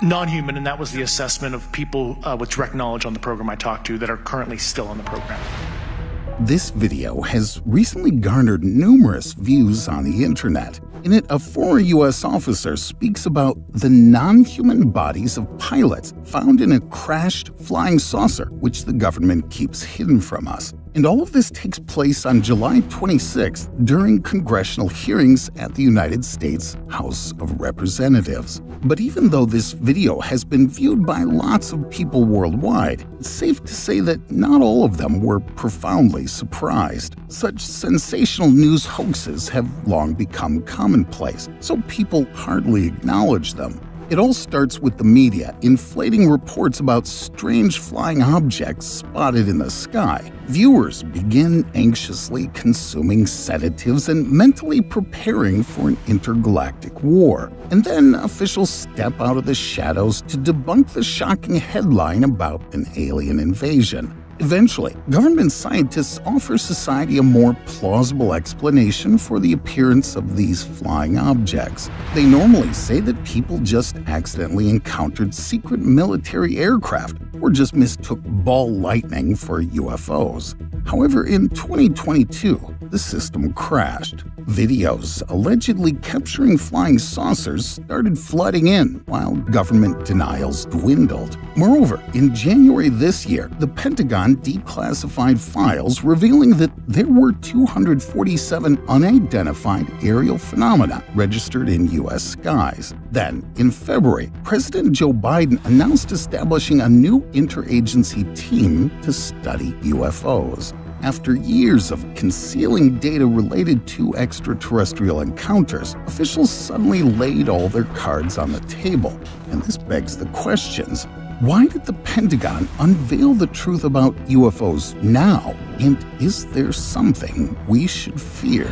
non-human, and that was the assessment of people with direct knowledge on the program I talked to that are currently still on the program. This video has recently garnered numerous views on the internet. In it, a former U.S. officer speaks about the non-human bodies of pilots found in a crashed flying saucer, which the government keeps hidden from us. And all of this takes place on July 26th during congressional hearings at the United States House of Representatives. But even though this video has been viewed by lots of people worldwide, it's safe to say that not all of them were profoundly surprised. Such sensational news hoaxes have long become commonplace, so people hardly acknowledge them. It all starts with the media inflating reports about strange flying objects spotted in the sky. Viewers begin anxiously consuming sedatives and mentally preparing for an intergalactic war. And then officials step out of the shadows to debunk the shocking headline about an alien invasion. Eventually, government scientists offer society a more plausible explanation for the appearance of these flying objects. They normally say that people just accidentally encountered secret military aircraft or just mistook ball lightning for UFOs. However, in 2022, the system crashed. Videos allegedly capturing flying saucers started flooding in, while government denials dwindled. Moreover, in January this year, the Pentagon declassified files revealing that there were 247 unidentified aerial phenomena registered in U.S. skies. Then, in February, President Joe Biden announced establishing a new interagency team to study UFOs. After years of concealing data related to extraterrestrial encounters, officials suddenly laid all their cards on the table. And this begs the questions: why did the Pentagon unveil the truth about UFOs now? And is there something we should fear?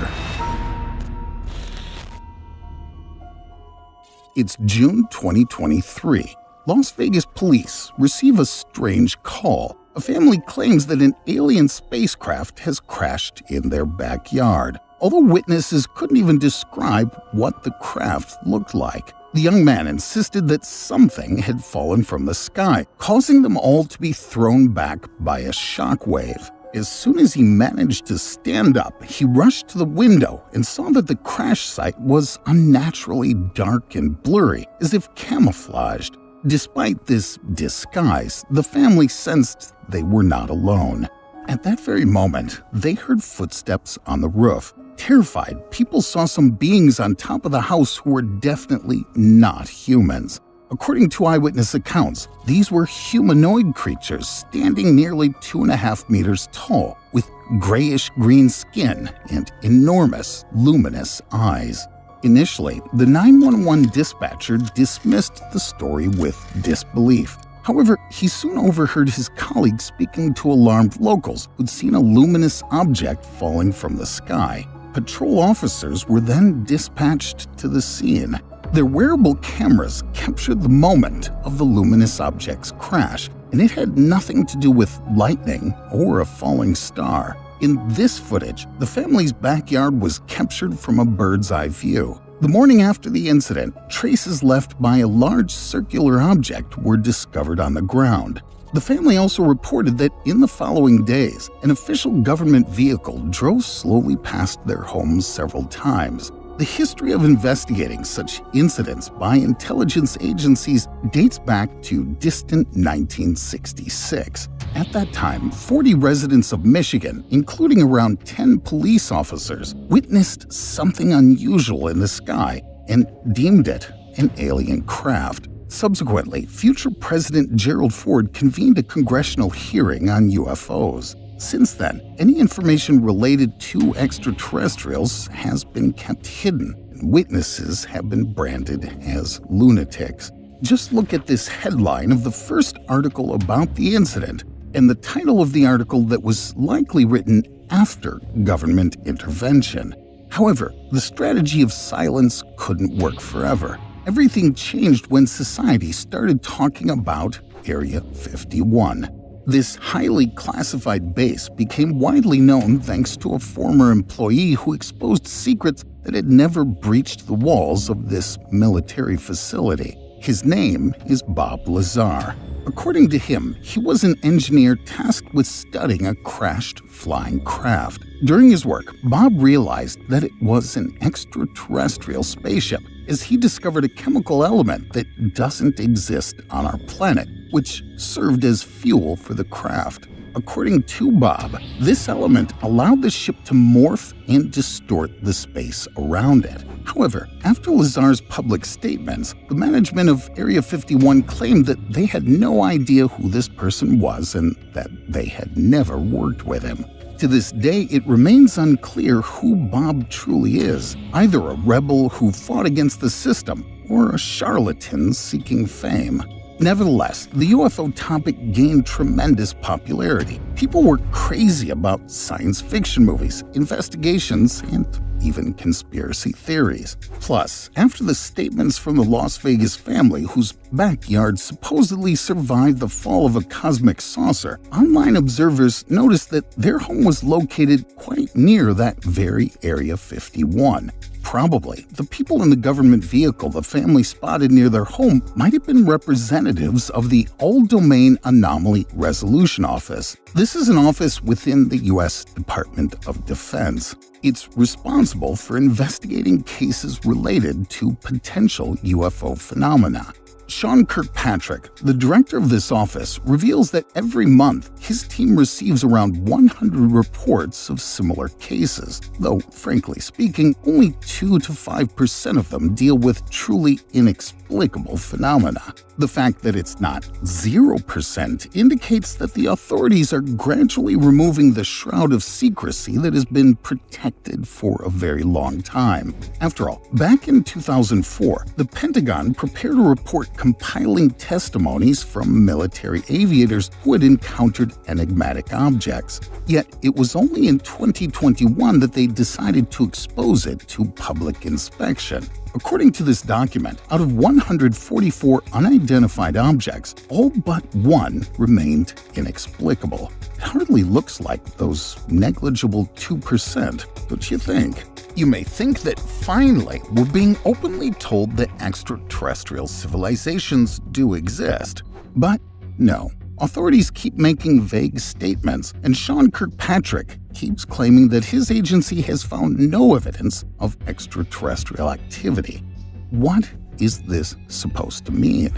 It's June 2023. Las Vegas police receive a strange call. A family claims that an alien spacecraft has crashed in their backyard. Although witnesses couldn't even describe what the craft looked like, the young man insisted that something had fallen from the sky, causing them all to be thrown back by a shockwave. As soon as he managed to stand up, he rushed to the window and saw that the crash site was unnaturally dark and blurry, as if camouflaged. Despite this disguise, the family sensed they were not alone. At that very moment, they heard footsteps on the roof. Terrified, people saw some beings on top of the house who were definitely not humans. According to eyewitness accounts, these were humanoid creatures standing nearly 2.5 meters tall, with grayish-green skin and enormous, luminous eyes. Initially, the 911 dispatcher dismissed the story with disbelief. However, he soon overheard his colleagues speaking to alarmed locals who'd seen a luminous object falling from the sky. Patrol officers were then dispatched to the scene. Their wearable cameras captured the moment of the luminous object's crash, and it had nothing to do with lightning or a falling star. In this footage, the family's backyard was captured from a bird's-eye view. The morning after the incident, traces left by a large circular object were discovered on the ground. The family also reported that in the following days, an official government vehicle drove slowly past their homes several times. The history of investigating such incidents by intelligence agencies dates back to distant 1966. At that time, 40 residents of Michigan, including around 10 police officers, witnessed something unusual in the sky and deemed it an alien craft. Subsequently, future President Gerald Ford convened a congressional hearing on UFOs. Since then, any information related to extraterrestrials has been kept hidden, and witnesses have been branded as lunatics. Just look at this headline of the first article about the incident and the title of the article that was likely written after government intervention. However, the strategy of silence couldn't work forever. Everything changed when society started talking about Area 51. This highly classified base became widely known thanks to a former employee who exposed secrets that had never breached the walls of this military facility. His name is Bob Lazar. According to him, he was an engineer tasked with studying a crashed flying craft. During his work, Bob realized that it was an extraterrestrial spaceship, as he discovered a chemical element that doesn't exist on our planet, which served as fuel for the craft. According to Bob, this element allowed the ship to morph and distort the space around it. However, after Lazar's public statements, the management of Area 51 claimed that they had no idea who this person was and that they had never worked with him. To this day, it remains unclear who Bob truly is, either a rebel who fought against the system or a charlatan seeking fame. Nevertheless, the UFO topic gained tremendous popularity. People were crazy about science fiction movies, investigations, and even conspiracy theories. Plus, after the statements from the Las Vegas family whose backyard supposedly survived the fall of a cosmic saucer, online observers noticed that their home was located quite near that very Area 51. Probably, the people in the government vehicle the family spotted near their home might have been representatives of the All-Domain Anomaly Resolution Office. This is an office within the U.S. Department of Defense. It's responsible for investigating cases related to potential UFO phenomena. Sean Kirkpatrick, the director of this office, reveals that every month his team receives around 100 reports of similar cases, though, frankly speaking, only 2 to 5% of them deal with truly inexplicable phenomena. The fact that it's not 0% indicates that the authorities are gradually removing the shroud of secrecy that has been protected for a very long time. After all, back in 2004, the Pentagon prepared a report compiling testimonies from military aviators who had encountered enigmatic objects. Yet, it was only in 2021 that they decided to expose it to public inspection. According to this document, out of 144 unidentified objects, all but one remained inexplicable. It hardly looks like those negligible 2%, don't you think? You may think that finally we're being openly told that extraterrestrial civilizations do exist. But no. Authorities keep making vague statements, and Sean Kirkpatrick keeps claiming that his agency has found no evidence of extraterrestrial activity. What is this supposed to mean?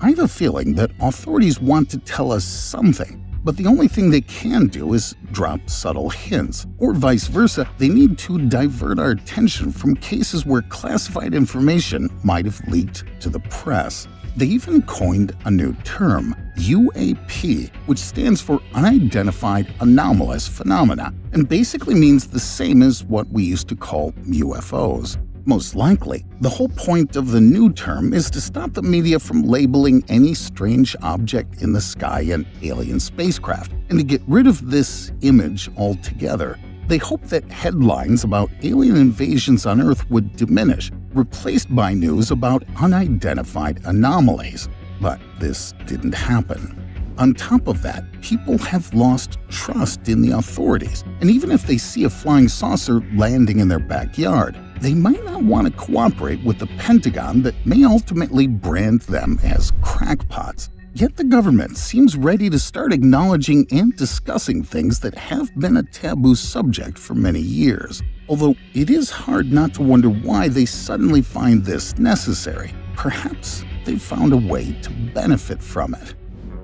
I have a feeling that authorities want to tell us something, but the only thing they can do is drop subtle hints, or vice versa, they need to divert our attention from cases where classified information might have leaked to the press. They even coined a new term, UAP, which stands for Unidentified Anomalous Phenomena, and basically means the same as what we used to call UFOs. Most likely, the whole point of the new term is to stop the media from labeling any strange object in the sky an alien spacecraft, and to get rid of this image altogether. They hope that headlines about alien invasions on Earth would diminish, replaced by news about unidentified anomalies. But this didn't happen. On top of that, people have lost trust in the authorities, and even if they see a flying saucer landing in their backyard, they might not want to cooperate with the Pentagon that may ultimately brand them as crackpots. Yet the government seems ready to start acknowledging and discussing things that have been a taboo subject for many years. Although it is hard not to wonder why they suddenly find this necessary. Perhaps they've found a way to benefit from it.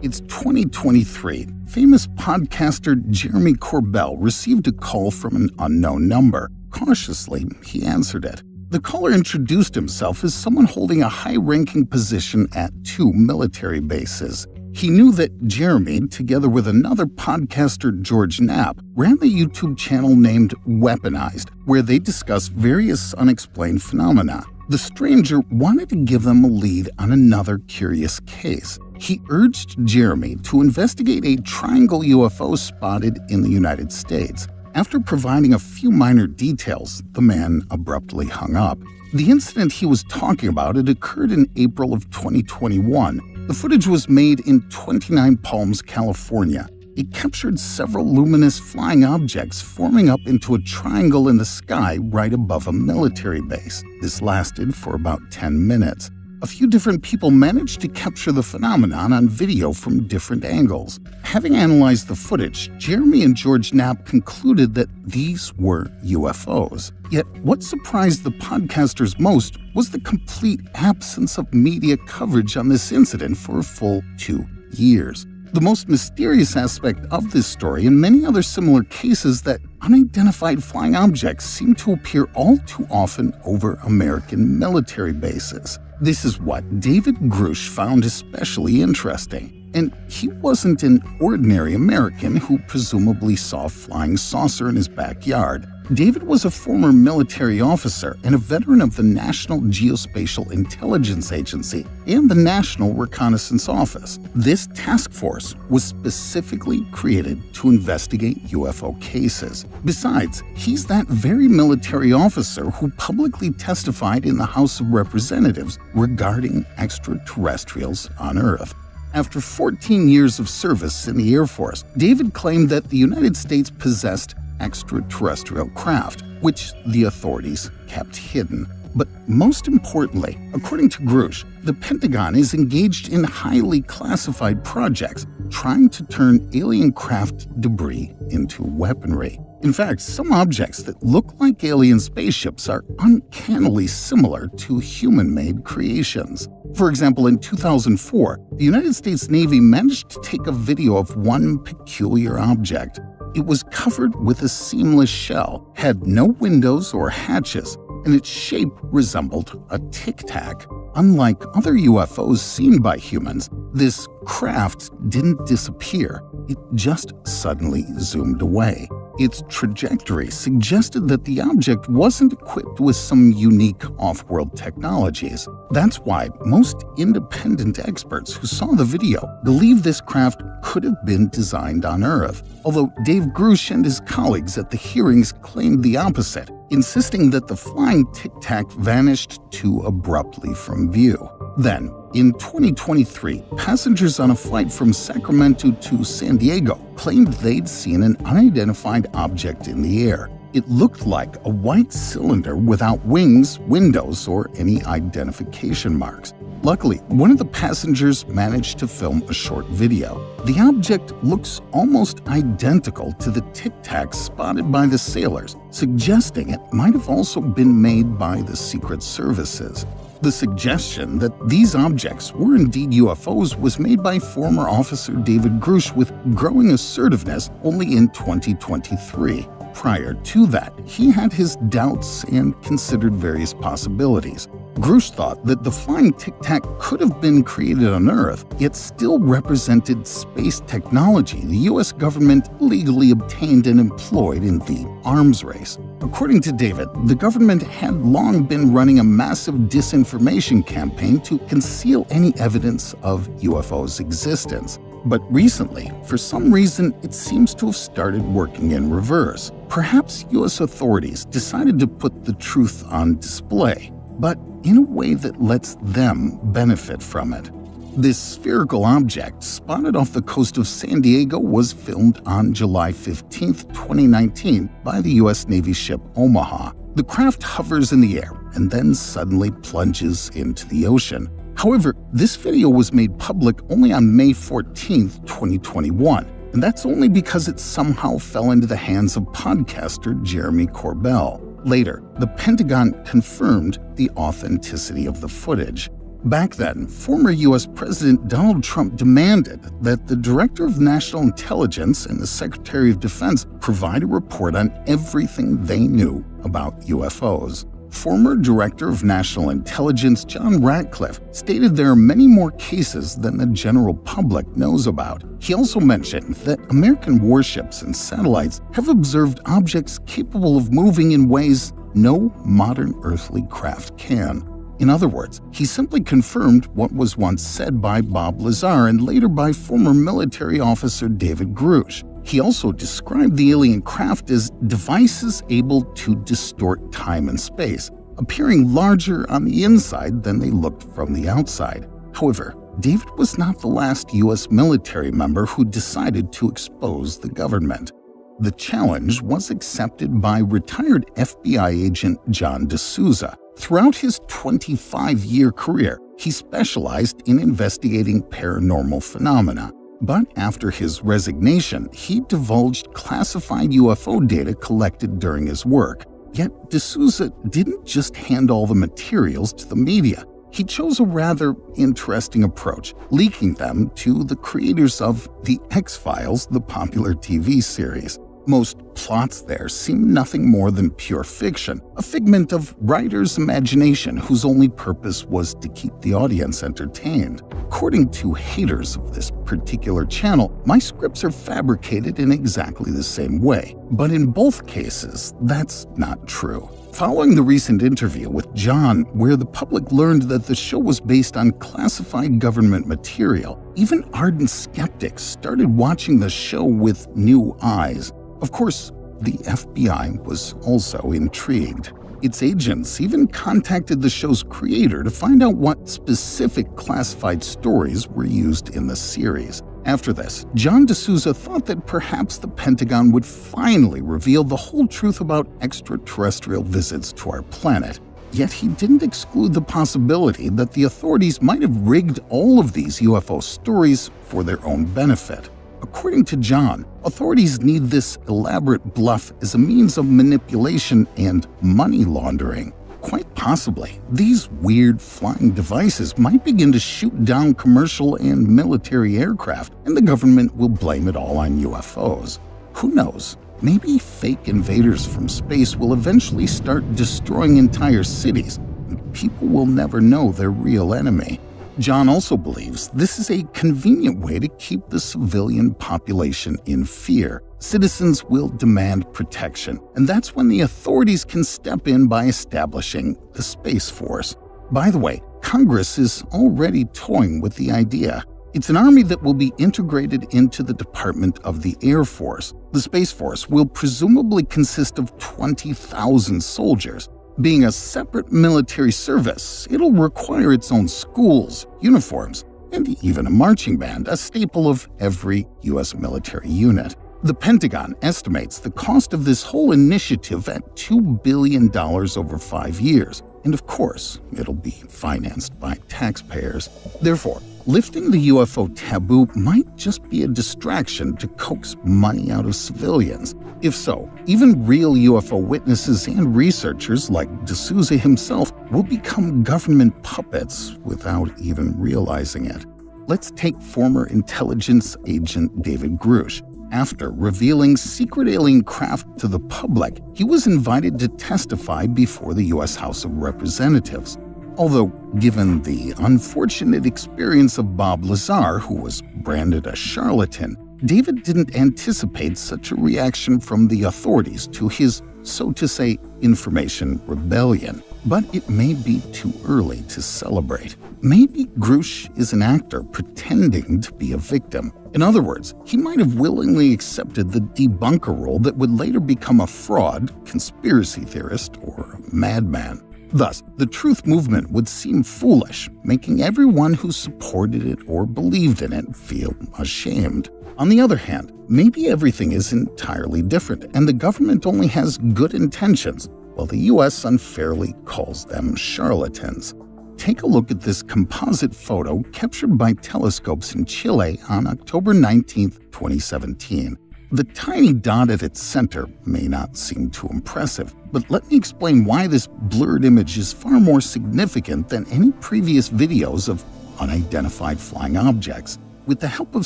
It's 2023. Famous podcaster Jeremy Corbell received a call from an unknown number. Cautiously, he answered it. The caller introduced himself as someone holding a high-ranking position at 2 military bases. He knew that Jeremy, together with another podcaster, George Knapp, ran the YouTube channel named Weaponized, where they discuss various unexplained phenomena. The stranger wanted to give them a lead on another curious case. He urged Jeremy to investigate a triangle UFO spotted in the United States. After providing a few minor details, the man abruptly hung up. The incident he was talking about had occurred in April of 2021. The footage was made in 29 Palms, California. It captured several luminous flying objects forming up into a triangle in the sky right above a military base. This lasted for about 10 minutes. A few different people managed to capture the phenomenon on video from different angles. Having analyzed the footage, Jeremy and George Knapp concluded that these were UFOs. Yet what surprised the podcasters most was the complete absence of media coverage on this incident for a full 2 years. The most mysterious aspect of this story and many other similar cases that unidentified flying objects seem to appear all too often over American military bases. This is what David Grush found especially interesting. And he wasn't an ordinary American who presumably saw a flying saucer in his backyard. David was a former military officer and a veteran of the National Geospatial Intelligence Agency and the National Reconnaissance Office. This task force was specifically created to investigate UFO cases. Besides, he's that very military officer who publicly testified in the House of Representatives regarding extraterrestrials on Earth. After 14 years of service in the Air Force, David claimed that the United States possessed extraterrestrial craft, which the authorities kept hidden. But most importantly, according to Grush, the Pentagon is engaged in highly classified projects trying to turn alien craft debris into weaponry. In fact, some objects that look like alien spaceships are uncannily similar to human-made creations. For example, in 2004, the United States Navy managed to take a video of one peculiar object. It was covered with a seamless shell, had no windows or hatches, and its shape resembled a tic-tac. Unlike other UFOs seen by humans, this craft didn't disappear. It just suddenly zoomed away. Its trajectory suggested that the object wasn't equipped with some unique off-world technologies. That's why most independent experts who saw the video believe this craft could have been designed on Earth, although Dave Grush and his colleagues at the hearings claimed the opposite, insisting that the flying tic-tac vanished too abruptly from view. Then, in 2023, passengers on a flight from Sacramento to San Diego claimed they'd seen an unidentified object in the air. It looked like a white cylinder without wings, windows, or any identification marks. Luckily, one of the passengers managed to film a short video. The object looks almost identical to the tic-tacs spotted by the sailors, suggesting it might have also been made by the Secret Services. The suggestion that these objects were indeed UFOs was made by former officer David Grush with growing assertiveness only in 2023. Prior to that, he had his doubts and considered various possibilities. Grush thought that the flying tic-tac could have been created on Earth, yet still represented space technology the U.S. government illegally obtained and employed in the arms race. According to David, the government had long been running a massive disinformation campaign to conceal any evidence of UFOs' existence. But recently, for some reason, it seems to have started working in reverse. Perhaps U.S. authorities decided to put the truth on display, but in a way that lets them benefit from it. This spherical object, spotted off the coast of San Diego, was filmed on July 15, 2019, by the U.S. Navy ship Omaha. The craft hovers in the air and then suddenly plunges into the ocean. However, this video was made public only on May 14, 2021, and that's only because it somehow fell into the hands of podcaster Jeremy Corbell. Later, the Pentagon confirmed the authenticity of the footage. Back then, former U.S. President Donald Trump demanded that the Director of National Intelligence and the Secretary of Defense provide a report on everything they knew about UFOs. Former Director of National Intelligence John Ratcliffe stated there are many more cases than the general public knows about. He also mentioned that American warships and satellites have observed objects capable of moving in ways no modern earthly craft can. In other words, he simply confirmed what was once said by Bob Lazar and later by former military officer David Grush. He also described the alien craft as devices able to distort time and space, appearing larger on the inside than they looked from the outside. However, David was not the last U.S. military member who decided to expose the government. The challenge was accepted by retired FBI agent John D'Souza, Throughout his 25-year career, he specialized in investigating paranormal phenomena. But after his resignation, he divulged classified UFO data collected during his work. Yet D'Souza didn't just hand all the materials to the media. He chose a rather interesting approach, leaking them to the creators of The X-Files, the popular TV series. Most plots there seem nothing more than pure fiction, a figment of writers' imagination whose only purpose was to keep the audience entertained. According to haters of this particular channel, my scripts are fabricated in exactly the same way. But in both cases, that's not true. Following the recent interview with John, where the public learned that the show was based on classified government material, even ardent skeptics started watching the show with new eyes. Of course, the FBI was also intrigued. Its agents even contacted the show's creator to find out what specific classified stories were used in the series. After this, John D'Souza thought that perhaps the Pentagon would finally reveal the whole truth about extraterrestrial visits to our planet. Yet he didn't exclude the possibility that the authorities might have rigged all of these UFO stories for their own benefit. According to John, authorities need this elaborate bluff as a means of manipulation and money laundering. Quite possibly, these weird flying devices might begin to shoot down commercial and military aircraft, and the government will blame it all on UFOs. Who knows? Maybe fake invaders from space will eventually start destroying entire cities, and people will never know their real enemy. John also believes this is a convenient way to keep the civilian population in fear. Citizens will demand protection, and that's when the authorities can step in by establishing the Space Force. By the way, Congress is already toying with the idea. It's an army that will be integrated into the Department of the Air Force. The Space Force will presumably consist of 20,000 soldiers. Being a separate military service, it'll require its own schools, uniforms, and even a marching band, a staple of every U.S. military unit. The Pentagon estimates the cost of this whole initiative at $2 billion over 5 years. And of course, it'll be financed by taxpayers. Therefore, lifting the UFO taboo might just be a distraction to coax money out of civilians. If so, even real UFO witnesses and researchers like D'Souza himself will become government puppets without even realizing it. Let's take former intelligence agent David Grush. After revealing secret alien craft to the public, he was invited to testify before the U.S. House of Representatives. Although, given the unfortunate experience of Bob Lazar, who was branded a charlatan, David didn't anticipate such a reaction from the authorities to his, so to say, information rebellion. But it may be too early to celebrate. Maybe Grush is an actor pretending to be a victim. In other words, he might have willingly accepted the debunker role that would later become a fraud, conspiracy theorist, or a madman. Thus, the truth movement would seem foolish, making everyone who supported it or believed in it feel ashamed. On the other hand, maybe everything is entirely different and the government only has good intentions, while the U.S. unfairly calls them charlatans. Take a look at this composite photo captured by telescopes in Chile on October 19, 2017. The tiny dot at its center may not seem too impressive, but let me explain why this blurred image is far more significant than any previous videos of unidentified flying objects. With the help of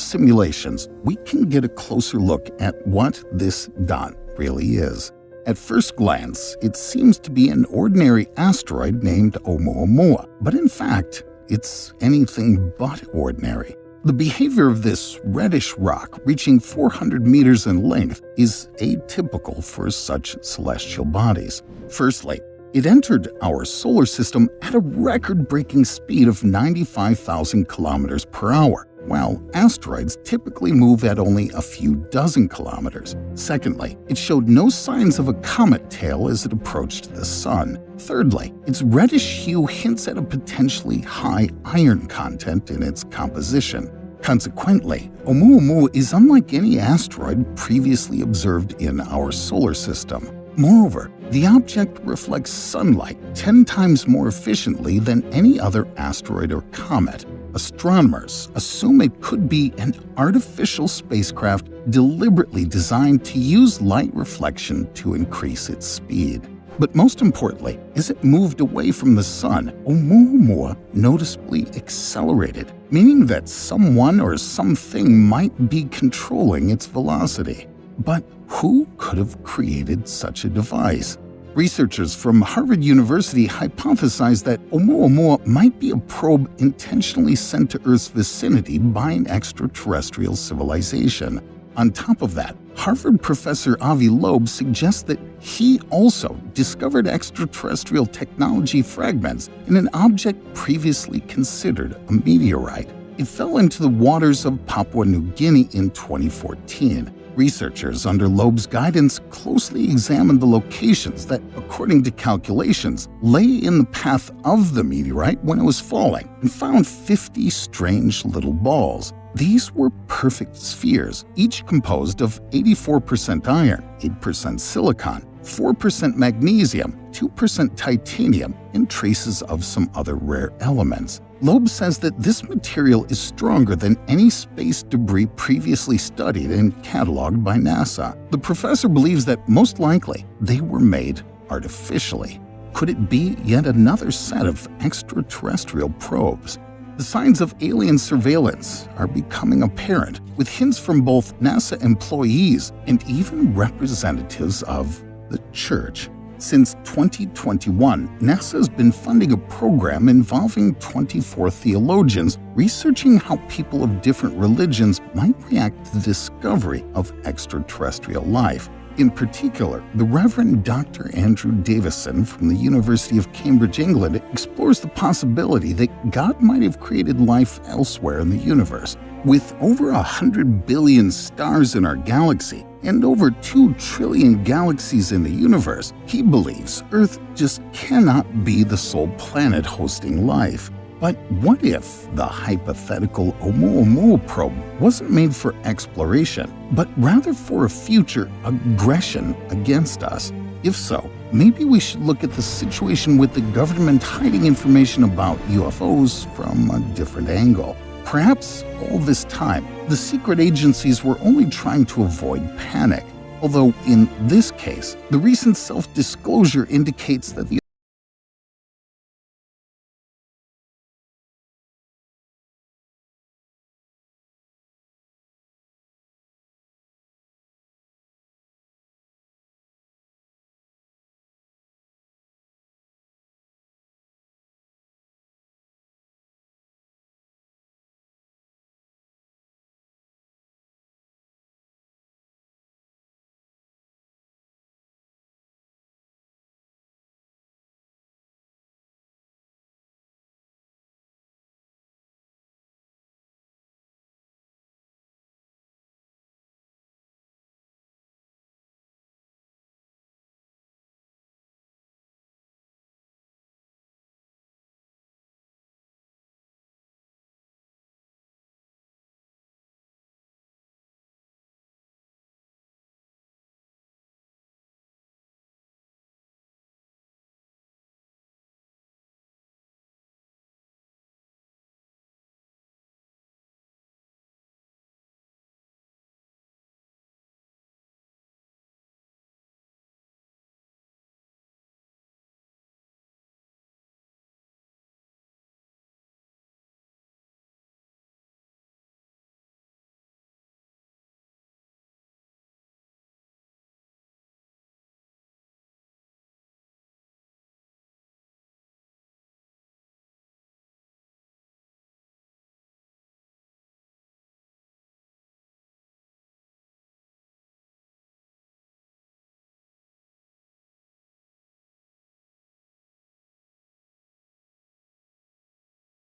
simulations, we can get a closer look at what this dot really is. At first glance, it seems to be an ordinary asteroid named Oumuamua, but in fact, it's anything but ordinary. The behavior of this reddish rock, reaching 400 meters in length, is atypical for such celestial bodies. Firstly, it entered our solar system at a record-breaking speed of 95,000 kilometers per hour, while asteroids typically move at only a few dozen kilometers. Secondly, it showed no signs of a comet tail as it approached the sun. Thirdly, its reddish hue hints at a potentially high iron content in its composition. Consequently, Oumuamua is unlike any asteroid previously observed in our solar system. Moreover, The object reflects sunlight 10 times more efficiently than any other asteroid or comet. Astronomers assume it could be an artificial spacecraft deliberately designed to use light reflection to increase its speed. But most importantly, as it moved away from the sun, Oumuamua noticeably accelerated, meaning that someone or something might be controlling its velocity. But who could have created such a device? Researchers from Harvard University hypothesized that Oumuamua might be a probe intentionally sent to Earth's vicinity by an extraterrestrial civilization. On top of that, Harvard professor Avi Loeb suggests that he also discovered extraterrestrial technology fragments in an object previously considered a meteorite. It fell into the waters of Papua New Guinea in 2014. Researchers under Loeb's guidance closely examined the locations that, according to calculations, lay in the path of the meteorite when it was falling and found 50 strange little balls. These were perfect spheres, each composed of 84% iron, 8% silicon, 4% magnesium, 2% titanium, and traces of some other rare elements. Loeb says that this material is stronger than any space debris previously studied and cataloged by NASA. The professor believes that most likely they were made artificially. Could it be yet another set of extraterrestrial probes? The signs of alien surveillance are becoming apparent, with hints from both NASA employees and even representatives of the church. Since 2021, NASA has been funding a program involving 24 theologians researching how people of different religions might react to the discovery of extraterrestrial life. In particular, the Reverend Dr. Andrew Davison from the University of Cambridge, England, explores the possibility that God might have created life elsewhere in the universe. With over 100 billion stars in our galaxy and over 2 trillion galaxies in the universe, he believes Earth just cannot be the sole planet hosting life. But what if the hypothetical Oumuamua probe wasn't made for exploration, but rather for a future aggression against us? If so, maybe we should look at the situation with the government hiding information about UFOs from a different angle. Perhaps all this time, the secret agencies were only trying to avoid panic. Although in this case, the recent self-disclosure indicates that the